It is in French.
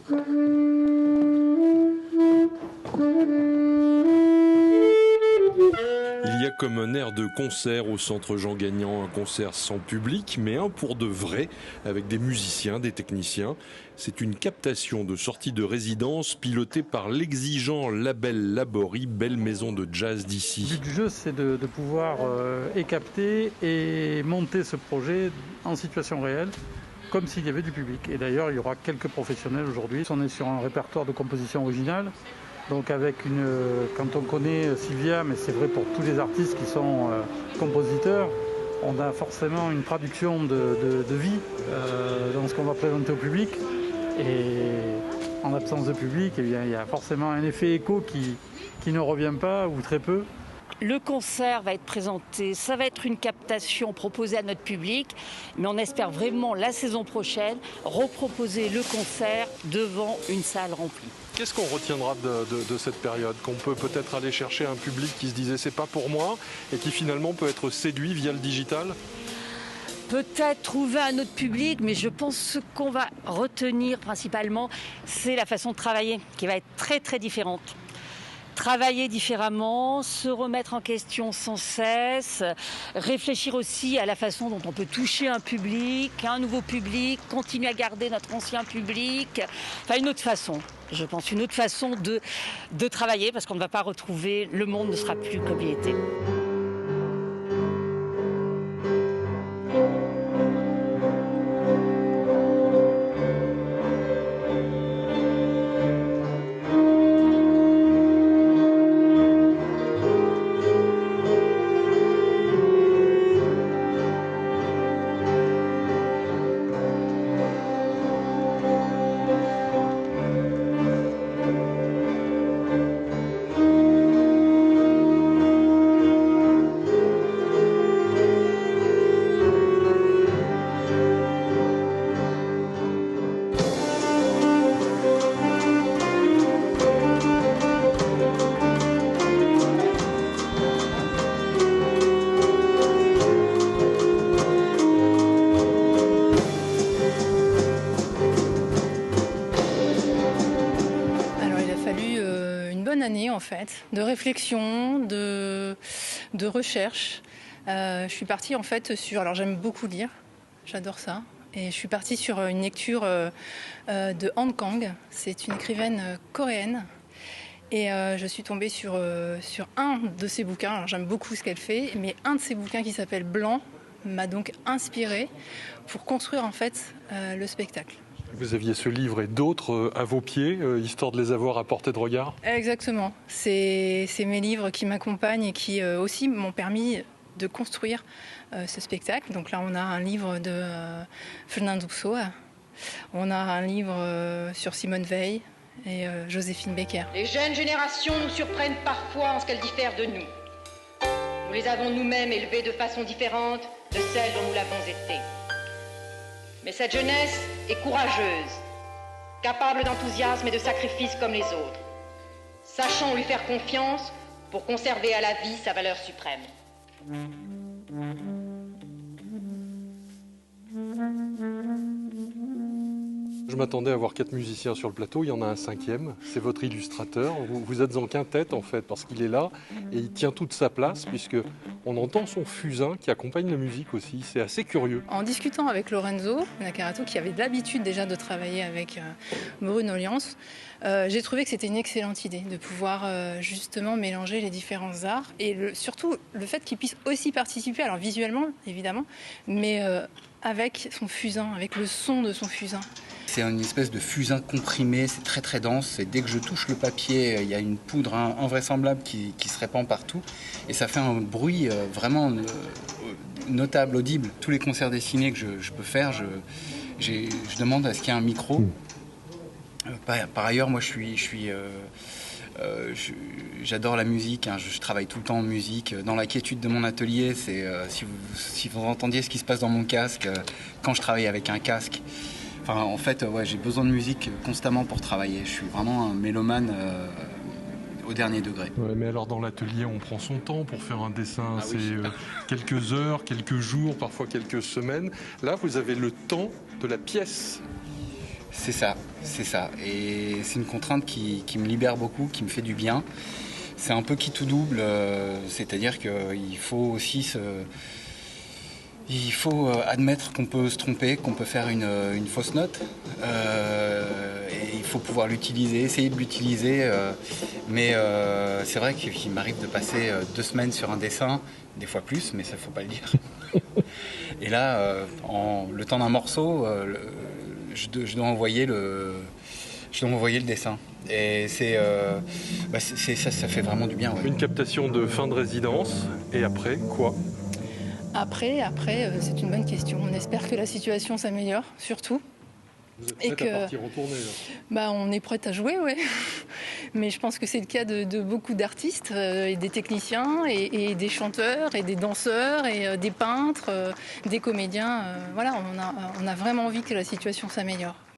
Il y a comme un air de concert au centre Jean Gagnant, un concert sans public, mais un pour de vrai, avec des musiciens, des techniciens. C'est une captation de sortie de résidence pilotée par l'exigeant label Laborie, belle maison de jazz d'ici. Le but du jeu, c'est de pouvoir capter et monter ce projet en situation réelle, comme s'il y avait du public. Et d'ailleurs, il y aura quelques professionnels aujourd'hui. On est sur un répertoire de composition originale. Donc quand on connaît Sylvia, mais c'est vrai pour tous les artistes qui sont compositeurs, on a forcément une traduction de vie dans ce qu'on va présenter au public. Et en absence de public, eh bien, il y a forcément un effet écho qui ne revient pas ou très peu. Le concert va être présenté, ça va être une captation proposée à notre public, mais on espère vraiment la saison prochaine reproposer le concert devant une salle remplie. Qu'est-ce qu'on retiendra de cette période? Qu'on peut peut-être aller chercher un public qui se disait c'est pas pour moi et qui finalement peut être séduit via le digital? Peut-être trouver un autre public, mais je pense que ce qu'on va retenir principalement, c'est la façon de travailler qui va être très très différente. Travailler différemment, se remettre en question sans cesse, réfléchir aussi à la façon dont on peut toucher un public, un nouveau public, continuer à garder notre ancien public. Enfin, une autre façon, je pense, une autre façon de travailler parce qu'on ne va pas retrouver, le monde ne sera plus comme il était. En fait, de réflexion, de recherche. Je suis partie en fait sur... Alors j'aime beaucoup lire, j'adore ça. Et je suis partie sur une lecture de Han Kang. C'est une écrivaine coréenne. Et je suis tombée sur un de ses bouquins. Alors j'aime beaucoup ce qu'elle fait, mais un de ses bouquins qui s'appelle Blanc m'a donc inspirée pour construire en fait le spectacle. Vous aviez ce livre et d'autres à vos pieds, histoire de les avoir à portée de regard? Exactement. C'est mes livres qui m'accompagnent et qui aussi m'ont permis de construire ce spectacle. Donc là, on a un livre de Fernando Pessoa. On a un livre sur Simone Veil et Joséphine Baker. Les jeunes générations nous surprennent parfois en ce qu'elles diffèrent de nous. Nous les avons nous-mêmes élevées de façon différente de celle dont nous l'avons été. Mais cette jeunesse est courageuse, capable d'enthousiasme et de sacrifice comme les autres. Sachons lui faire confiance pour conserver à la vie sa valeur suprême. Je m'attendais à voir 4 musiciens sur le plateau, il y en a un 5e, c'est votre illustrateur. Vous êtes en quintette en fait, parce qu'il est là et il tient toute sa place, puisque on entend son fusain qui accompagne la musique aussi, c'est assez curieux. En discutant avec Lorenzo Nacarato, qui avait l'habitude déjà de travailler avec Bruno Lians, j'ai trouvé que c'était une excellente idée de pouvoir justement mélanger les différents arts et surtout le fait qu'il puisse aussi participer, alors visuellement évidemment, mais avec son fusain, avec le son de son fusain. C'est une espèce de fusain comprimé, c'est très très dense. Et dès que je touche le papier, il y a une poudre invraisemblable qui se répand partout. Et ça fait un bruit vraiment notable, audible. Tous les concerts dessinés que je peux faire, je demande à ce qu'il y ait un micro. Par ailleurs, moi j'adore la musique, hein, je travaille tout le temps en musique. Dans la quiétude de mon atelier, si vous entendiez ce qui se passe dans mon casque, quand je travaille avec un casque, enfin, en fait, j'ai besoin de musique constamment pour travailler. Je suis vraiment un mélomane au dernier degré. Ouais, mais alors dans l'atelier, on prend son temps pour faire un dessin. C'est quelques heures, quelques jours, parfois quelques semaines. Là, vous avez le temps de la pièce. C'est ça. Et c'est une contrainte qui me libère beaucoup, qui me fait du bien. C'est un peu qui tout double, c'est-à-dire qu'il faut aussi admettre qu'on peut se tromper, qu'on peut faire une fausse note. Et il faut pouvoir l'utiliser, essayer de l'utiliser. Mais c'est vrai qu'il m'arrive de passer 2 semaines sur un dessin, des fois plus, mais ça ne faut pas le dire. Et là, le temps d'un morceau, je dois envoyer le dessin. Et ça fait vraiment du bien. Ouais. Une captation de fin de résidence, et après, quoi ? Après, c'est une bonne question. On espère que la situation s'améliore, surtout. Vous êtes prête à partir en tournée là ? On est prête à jouer, ouais. Mais je pense que c'est le cas de beaucoup d'artistes, et des techniciens, et des chanteurs, et des danseurs, et des peintres, des comédiens. Voilà, on a vraiment envie que la situation s'améliore.